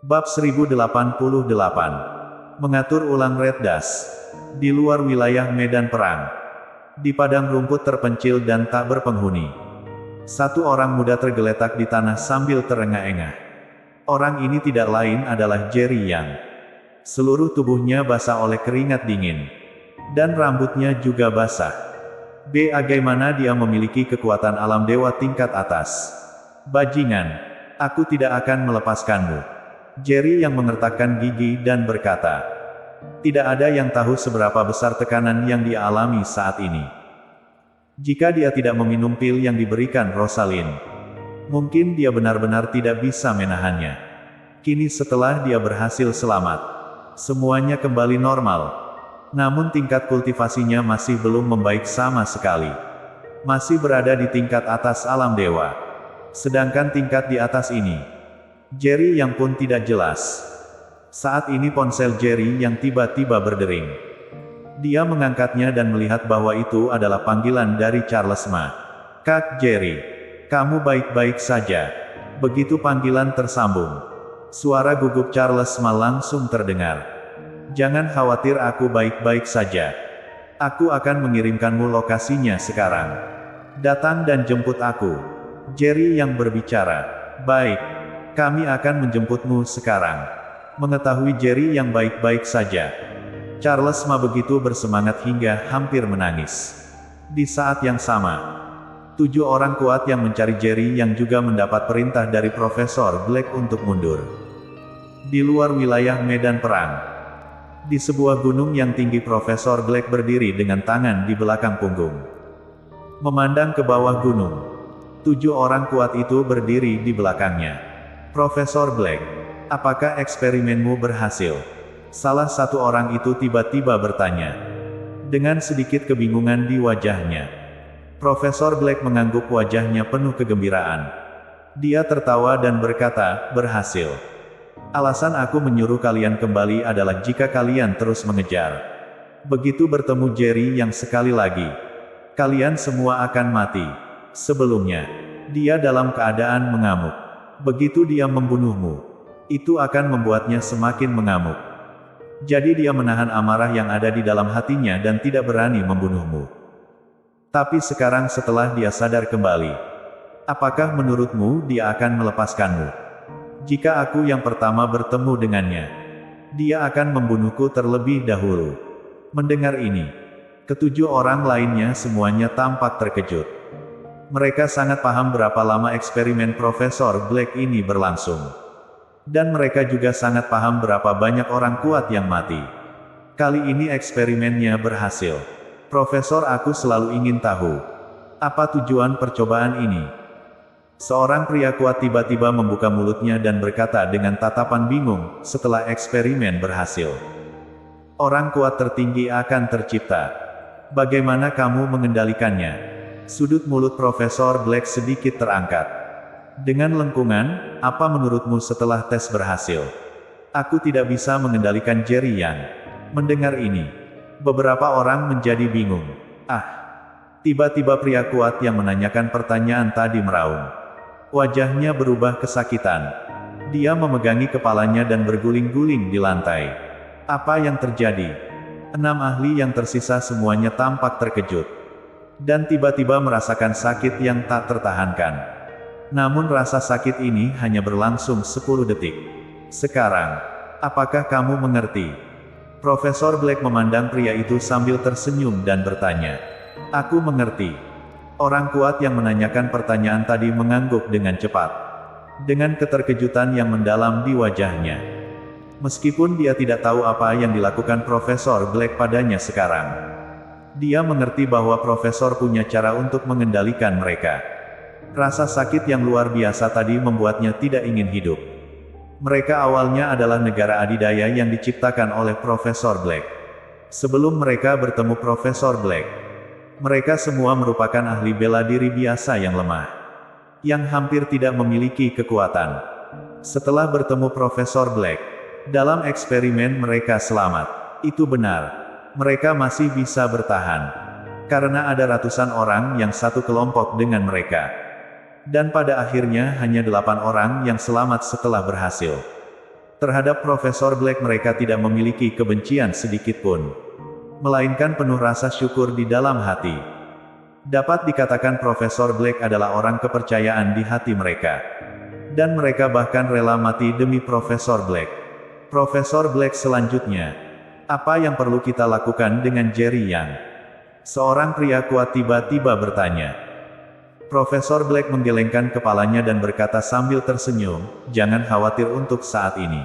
Bab 1088. Mengatur ulang Red Dash. Di luar wilayah medan perang. Di padang rumput terpencil dan tak berpenghuni. Satu orang muda tergeletak di tanah sambil terengah-engah. Orang ini tidak lain adalah Jerry Yang. Seluruh tubuhnya basah oleh keringat dingin. Dan rambutnya juga basah. Bagaimana dia memiliki kekuatan alam dewa tingkat atas? Bajingan, aku tidak akan melepaskanmu. Jerry yang mengertakkan gigi dan berkata, tidak ada yang tahu seberapa besar tekanan yang dia alami saat ini. Jika dia tidak meminum pil yang diberikan Rosalind, mungkin dia benar-benar tidak bisa menahannya. Kini setelah dia berhasil selamat, semuanya kembali normal. Namun tingkat kultivasinya masih belum membaik sama sekali. Masih berada di tingkat atas alam dewa. Sedangkan tingkat di atas ini, Jerry yang pun tidak jelas. Saat ini ponsel Jerry yang tiba-tiba berdering. Dia mengangkatnya dan melihat bahwa itu adalah panggilan dari Charles Ma. Kak Jerry, kamu baik-baik saja? Begitu panggilan tersambung, suara gugup Charles Ma langsung terdengar. Jangan khawatir, aku baik-baik saja. Aku akan mengirimkanmu lokasinya sekarang. Datang dan jemput aku. Jerry yang berbicara. Baik. Kami akan menjemputmu sekarang. Mengetahui Jerry yang baik-baik saja, Charles Ma begitu bersemangat hingga hampir menangis. Di saat yang sama, 7 orang kuat yang mencari Jerry yang juga mendapat perintah dari Profesor Black untuk mundur. Di luar wilayah medan perang, di sebuah gunung yang tinggi, Profesor Black berdiri dengan tangan di belakang punggung. Memandang ke bawah gunung, 7 orang kuat itu berdiri di belakangnya. Profesor Black, apakah eksperimenmu berhasil? Salah satu orang itu tiba-tiba bertanya. Dengan sedikit kebingungan di wajahnya. Profesor Black mengangguk, wajahnya penuh kegembiraan. Dia tertawa dan berkata, berhasil. Alasan aku menyuruh kalian kembali adalah jika kalian terus mengejar. Begitu bertemu Jerry yang sekali lagi, kalian semua akan mati. Sebelumnya, dia dalam keadaan mengamuk. Begitu dia membunuhmu, itu akan membuatnya semakin mengamuk. Jadi dia menahan amarah yang ada di dalam hatinya dan tidak berani membunuhmu. Tapi sekarang setelah dia sadar kembali, apakah menurutmu dia akan melepaskanmu? Jika aku yang pertama bertemu dengannya, dia akan membunuhku terlebih dahulu. Mendengar ini, ketujuh orang lainnya semuanya tampak terkejut. Mereka sangat paham berapa lama eksperimen Profesor Black ini berlangsung. Dan mereka juga sangat paham berapa banyak orang kuat yang mati. Kali ini eksperimennya berhasil. Profesor, aku selalu ingin tahu, apa tujuan percobaan ini? Seorang pria kuat tiba-tiba membuka mulutnya dan berkata dengan tatapan bingung, setelah eksperimen berhasil, orang kuat tertinggi akan tercipta. Bagaimana kamu mengendalikannya? Sudut mulut Profesor Black sedikit terangkat. Dengan lengkungan, apa menurutmu setelah tes berhasil? Aku tidak bisa mengendalikan Jerry Yang. Mendengar ini, beberapa orang menjadi bingung. Tiba-tiba pria kuat yang menanyakan pertanyaan tadi meraung. Wajahnya berubah kesakitan. Dia memegangi kepalanya dan berguling-guling di lantai. Apa yang terjadi? 6 ahli yang tersisa semuanya tampak terkejut. Dan tiba-tiba merasakan sakit yang tak tertahankan. Namun rasa sakit ini hanya berlangsung 10 detik. Sekarang, apakah kamu mengerti? Profesor Black memandang pria itu sambil tersenyum dan bertanya. Aku mengerti. Orang kuat yang menanyakan pertanyaan tadi mengangguk dengan cepat. Dengan keterkejutan yang mendalam di wajahnya. Meskipun dia tidak tahu apa yang dilakukan Profesor Black padanya sekarang. Dia mengerti bahwa Profesor punya cara untuk mengendalikan mereka. Rasa sakit yang luar biasa tadi membuatnya tidak ingin hidup. Mereka awalnya adalah negara adidaya yang diciptakan oleh Profesor Black. Sebelum mereka bertemu Profesor Black, mereka semua merupakan ahli bela diri biasa yang lemah. Yang hampir tidak memiliki kekuatan. Setelah bertemu Profesor Black, dalam eksperimen mereka selamat. Itu benar. Mereka masih bisa bertahan. Karena ada ratusan orang yang satu kelompok dengan mereka. Dan pada akhirnya hanya 8 orang yang selamat setelah berhasil. Terhadap Profesor Black mereka tidak memiliki kebencian sedikit pun, melainkan penuh rasa syukur di dalam hati. Dapat dikatakan Profesor Black adalah orang kepercayaan di hati mereka. Dan mereka bahkan rela mati demi Profesor Black. Profesor Black selanjutnya. Apa yang perlu kita lakukan dengan Jerry Yang? Seorang pria kuat tiba-tiba bertanya. Profesor Black menggelengkan kepalanya dan berkata sambil tersenyum, jangan khawatir untuk saat ini.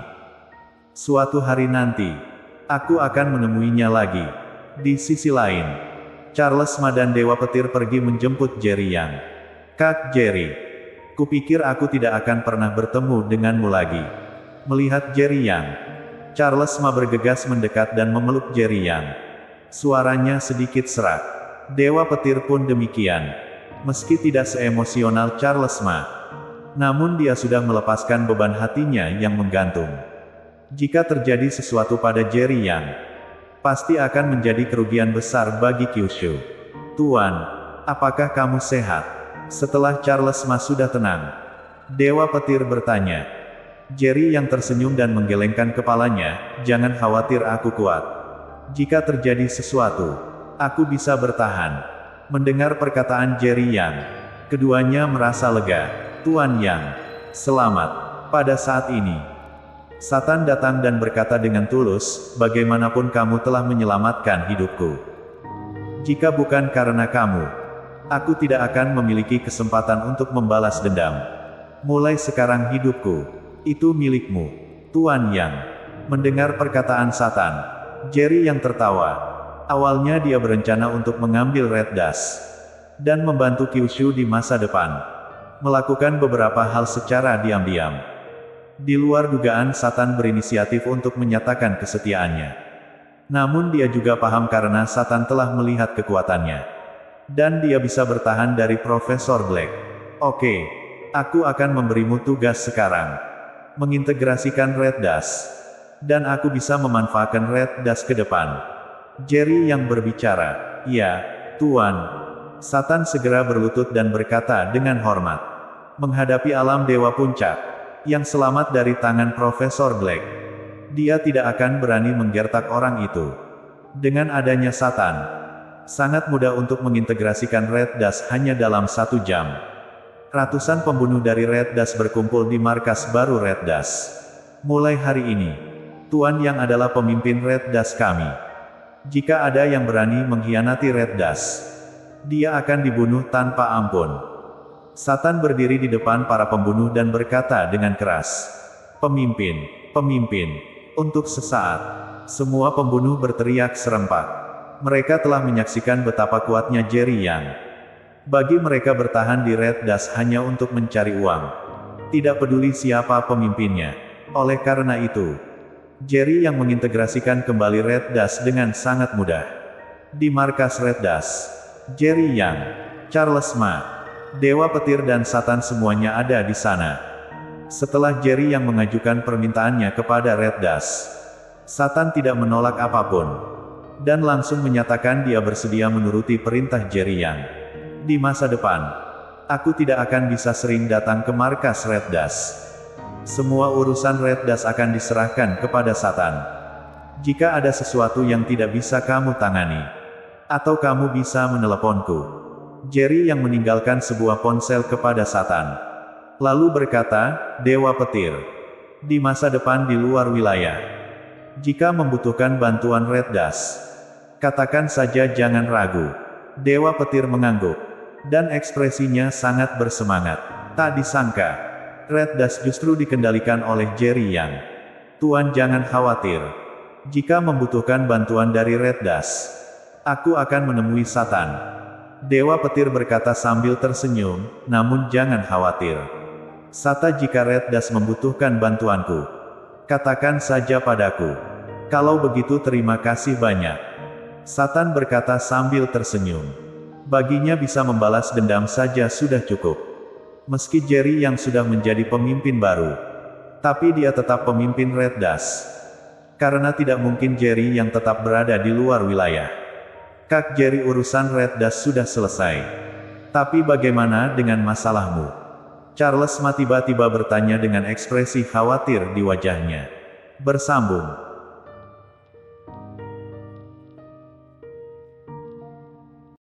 Suatu hari nanti, aku akan menemuinya lagi. Di sisi lain, Charles Ma dan Dewa Petir pergi menjemput Jerry Yang. Kak Jerry, kupikir aku tidak akan pernah bertemu denganmu lagi. Melihat Jerry Yang, Charles Ma bergegas mendekat dan memeluk Jerry Yang. Suaranya sedikit serak. Dewa Petir pun demikian. Meski tidak seemosional Charles Ma, namun dia sudah melepaskan beban hatinya yang menggantung. Jika terjadi sesuatu pada Jerry Yang, pasti akan menjadi kerugian besar bagi Kyushu. Tuan, apakah kamu sehat? Setelah Charles Ma sudah tenang, Dewa Petir bertanya. Jerry Yang tersenyum dan menggelengkan kepalanya, jangan khawatir, aku kuat. Jika terjadi sesuatu, aku bisa bertahan. Mendengar perkataan Jerry Yang, keduanya merasa lega. Tuan Yang, selamat. Pada saat ini, Satan datang dan berkata dengan tulus, bagaimanapun kamu telah menyelamatkan hidupku. Jika bukan karena kamu, aku tidak akan memiliki kesempatan untuk membalas dendam. Mulai sekarang hidupku, itu milikmu. Tuan Yang. Mendengar perkataan Satan, Jerry Yang tertawa. Awalnya dia berencana untuk mengambil Red Dust dan membantu Kyushu di masa depan. Melakukan beberapa hal secara diam-diam. Di luar dugaan Satan berinisiatif untuk menyatakan kesetiaannya. Namun dia juga paham karena Satan telah melihat kekuatannya. Dan dia bisa bertahan dari Profesor Black. Oke, aku akan memberimu tugas sekarang. Mengintegrasikan Red Dust. Dan aku bisa memanfaatkan Red Dust ke depan. Jerry Yang berbicara. Ya, Tuan. Satan segera berlutut dan berkata dengan hormat. Menghadapi alam Dewa Puncak, yang selamat dari tangan Profesor Black, dia tidak akan berani menggertak orang itu. Dengan adanya Satan, sangat mudah untuk mengintegrasikan Red Dust hanya dalam 1 jam. Ratusan pembunuh dari Red Dust berkumpul di markas baru Red Dust. Mulai hari ini, Tuan Yang adalah pemimpin Red Dust kami. Jika ada yang berani mengkhianati Red Dust, dia akan dibunuh tanpa ampun. Satan berdiri di depan para pembunuh dan berkata dengan keras. Pemimpin, pemimpin. Untuk sesaat, semua pembunuh berteriak serempak. Mereka telah menyaksikan betapa kuatnya Jerry Yang. Bagi mereka bertahan di Red Dust hanya untuk mencari uang. Tidak peduli siapa pemimpinnya. Oleh karena itu, Jerry Yang mengintegrasikan kembali Red Dust dengan sangat mudah. Di markas Red Dust, Jerry Yang, Charles Ma, Dewa Petir dan Satan semuanya ada di sana. Setelah Jerry Yang mengajukan permintaannya kepada Red Dust, Satan tidak menolak apapun. Dan langsung menyatakan dia bersedia menuruti perintah Jerry Yang. Di masa depan, aku tidak akan bisa sering datang ke markas Red Dust. Semua urusan Red Dust akan diserahkan kepada Satan. Jika ada sesuatu yang tidak bisa kamu tangani, atau kamu bisa meneleponku. Jerry Yang meninggalkan sebuah ponsel kepada Satan. Lalu berkata, Dewa Petir. Di masa depan di luar wilayah. Jika membutuhkan bantuan Red Dust, katakan saja, jangan ragu. Dewa Petir mengangguk. Dan ekspresinya sangat bersemangat. Tak disangka, Red Dust justru dikendalikan oleh Jerry Yang. Tuan jangan khawatir. Jika membutuhkan bantuan dari Red Dust, aku akan menemui Satan. Dewa Petir berkata sambil tersenyum, namun jangan khawatir. Sata, jika Red Dust membutuhkan bantuanku, katakan saja padaku. Kalau begitu terima kasih banyak. Satan berkata sambil tersenyum. Baginya bisa membalas dendam saja sudah cukup. Meski Jerry Yang sudah menjadi pemimpin baru, tapi dia tetap pemimpin Red Dust. Karena tidak mungkin Jerry Yang tetap berada di luar wilayah. Kak Jerry, urusan Red Dust sudah selesai. Tapi bagaimana dengan masalahmu? Charles Ma tiba-tiba bertanya dengan ekspresi khawatir di wajahnya. Bersambung.